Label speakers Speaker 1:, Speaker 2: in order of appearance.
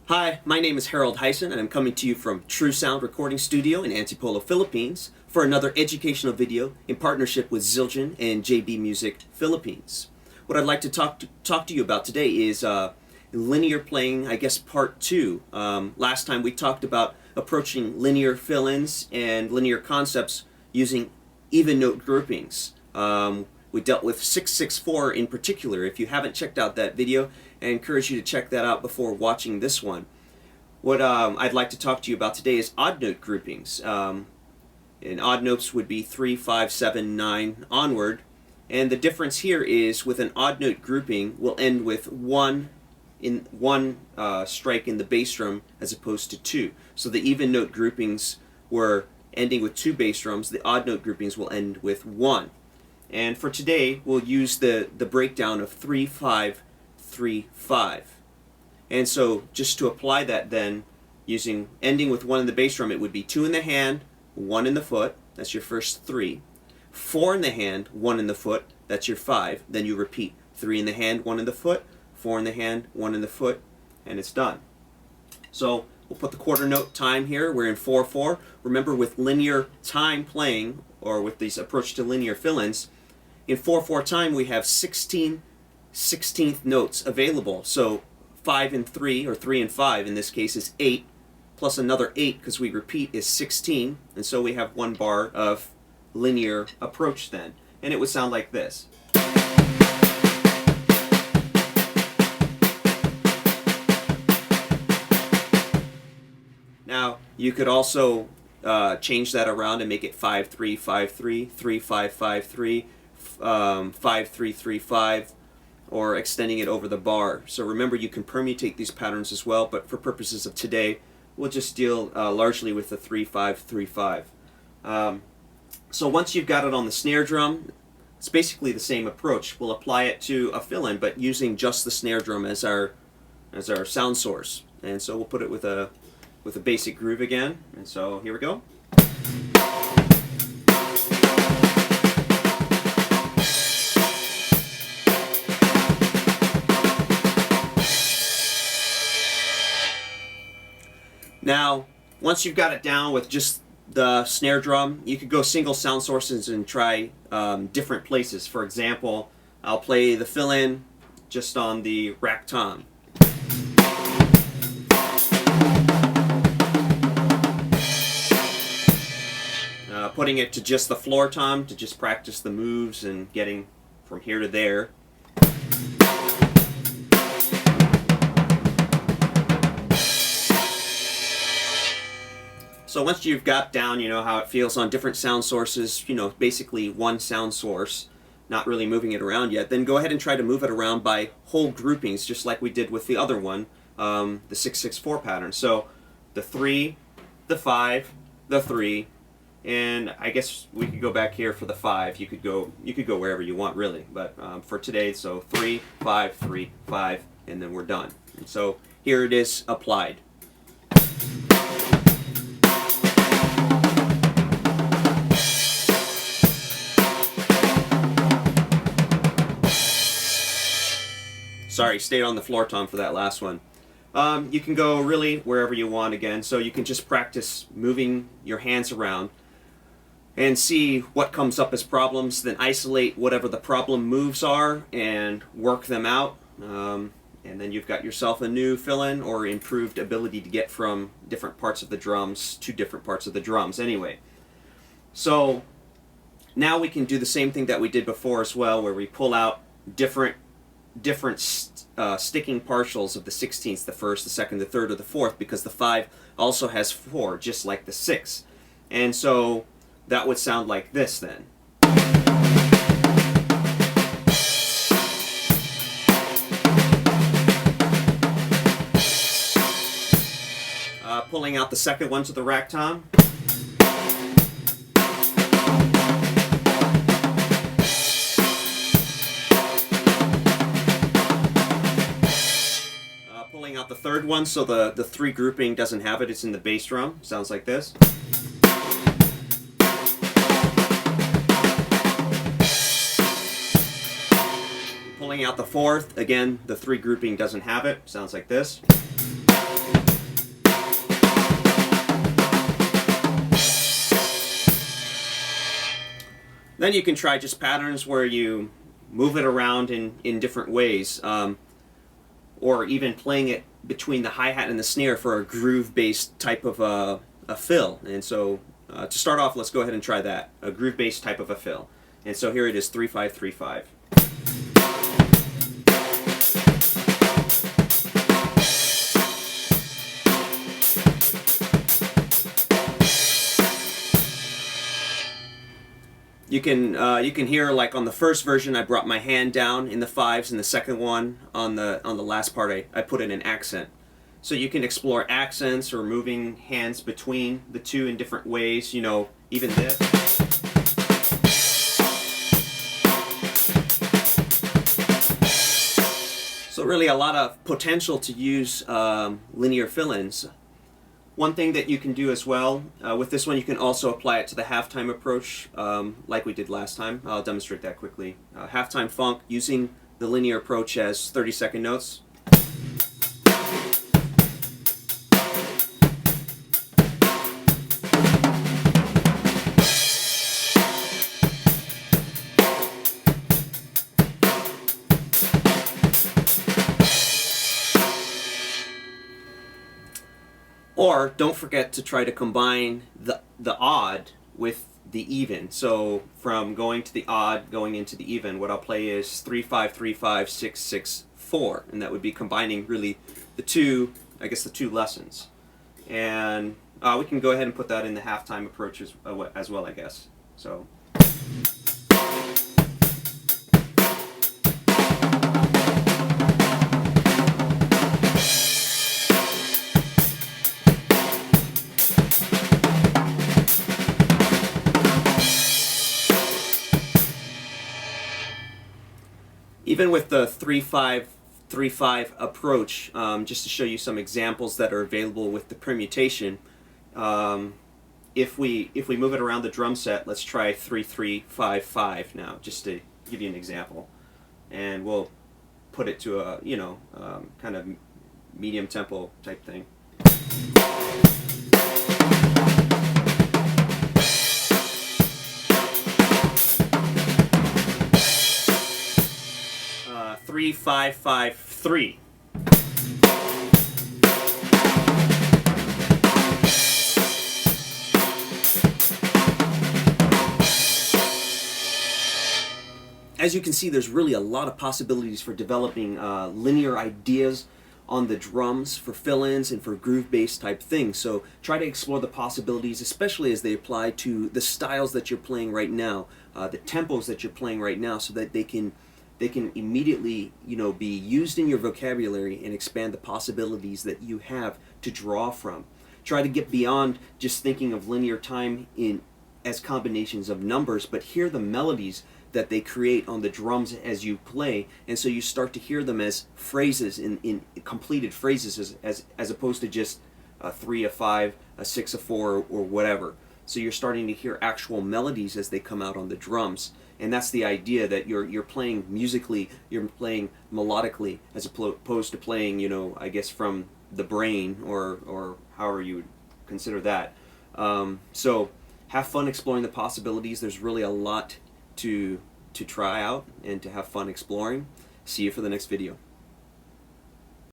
Speaker 1: Hi, my name is Harrald Huyssen, and I'm coming to you from True Sound Recording Studio in Antipolo, Philippines, for another educational video in partnership with Zildjian and JB Music Philippines. What I'd like to talk to you about today is linear playing, I guess, part 2. Last time we talked about approaching linear fill-ins and linear concepts using even note groupings. We dealt with 6/6/4 in particular. If you haven't checked out that video, I encourage you to check that out before watching this one. What I'd like to talk to you about today is odd note groupings. And odd notes would be 3, 5, 7, 9 onward. And the difference here is with an odd note grouping, we'll end with one strike in the bass drum as opposed to 2. So the even note groupings were ending with 2 bass drums. The odd note groupings will end with 1. And for today, we'll use the breakdown of 3, 5, 3, 5. And so just to apply that then, ending with 1 in the bass drum, it would be 2 in the hand, 1 in the foot, that's your first 3. 4 in the hand, 1 in the foot, that's your 5. Then you repeat 3 in the hand, 1 in the foot, 4 in the hand, 1 in the foot, and it's done. So we'll put the quarter note time here. We're in 4/4. Remember, with linear time playing, or with these approach to linear fill-ins, in 4/4 time we have 16 16th notes available. So 5 and 3, or 3 and 5 in this case, is 8, plus another 8 because we repeat is 16, and so we have 1 bar of linear approach then. And it would sound like this. Now, you could also change that around and make it 5/3, 5/3, 3/5, 5/3, 5/3, 3/5, or extending it over the bar. So remember, you can permutate these patterns as well, but for purposes of today, we'll just deal largely with the 3/5, 3/5. So once you've got it on the snare drum, it's basically the same approach. We'll apply it to a fill-in, but using just the snare drum as our sound source. And so we'll put it with a basic groove again. And so here we go. Now, once you've got it down with just the snare drum, you could go single sound sources and try different places. For example, I'll play the fill-in just on the rack tom. Putting it to just the floor tom to just practice the moves and getting from here to there. So once you've got down, you know, how it feels on different sound sources, you know, basically one sound source, not really moving it around yet, then go ahead and try to move it around by whole groupings, just like we did with the other one, the 6/6/4 pattern. So the 3, the 5, the 3, and I guess we could go back here for the 5. You could go wherever you want, really. But for today, so 3, 5, 3, 5, and then we're done. And so here it is applied. Sorry, stayed on the floor tom for that last one. You can go really wherever you want again, so you can just practice moving your hands around and see what comes up as problems, then isolate whatever the problem moves are and work them out. And then you've got yourself a new fill-in or improved ability to get from different parts of the drums to different parts of the drums anyway. So now we can do the same thing that we did before as well, where we pull out different sticking partials of the 16ths, the 1st, the 2nd, the 3rd, or the 4th, because the 5 also has 4, just like the 6. And so that would sound like this then. Pulling out the second one to the rack tom. Pulling out the third one, so the 3 grouping doesn't have it, it's in the bass drum. Sounds like this. Pulling out the 4th, again, the 3 grouping doesn't have it. Sounds like this. Then you can try just patterns where you move it around in different ways, or even playing it between the hi-hat and the snare for a groove-based type of a fill. And so to start off, let's go ahead and try that, a groove-based type of a fill. And so here it is, 3-5-3-5. You can hear, like on the first version I brought my hand down in the fives, and the second one on the last part I put in an accent. So you can explore accents or moving hands between the two in different ways, you know, even this. So really a lot of potential to use linear fill-ins. One thing that you can do as well, with this one you can also apply it to the halftime approach like we did last time. I'll demonstrate that quickly. Halftime funk using the linear approach as 30-second notes. Or don't forget to try to combine the odd with the even. So from going to the odd, going into the even, what I'll play is 3-5-3-5-6-6-4, and that would be combining really the two, I guess the two lessons. And we can go ahead and put that in the halftime approach as well, I guess. So. 'Even with the 3-5-3-5 approach, just to show you some examples that are available with the permutation, if we move it around the drum set, let's try 3-3-5-5 now, just to give you an example, and we'll put it to a kind of medium tempo type thing. 3-5-5-3. As you can see, there's really a lot of possibilities for developing linear ideas on the drums for fill-ins and for groove-based type things. So try to explore the possibilities, especially as they apply to the styles that you're playing right now, the tempos that you're playing right now, so that they can immediately, be used in your vocabulary and expand the possibilities that you have to draw from. Try to get beyond just thinking of linear time as combinations of numbers, but hear the melodies that they create on the drums as you play, and so you start to hear them as phrases, in completed phrases, as opposed to just a 3, a 5, a 6, a 4, or whatever. So you're starting to hear actual melodies as they come out on the drums, and that's the idea, that you're playing musically, you're playing melodically, as opposed to playing, I guess from the brain, or however you would consider that. So have fun exploring the possibilities. There's really a lot to try out and to have fun exploring. See you for the next video.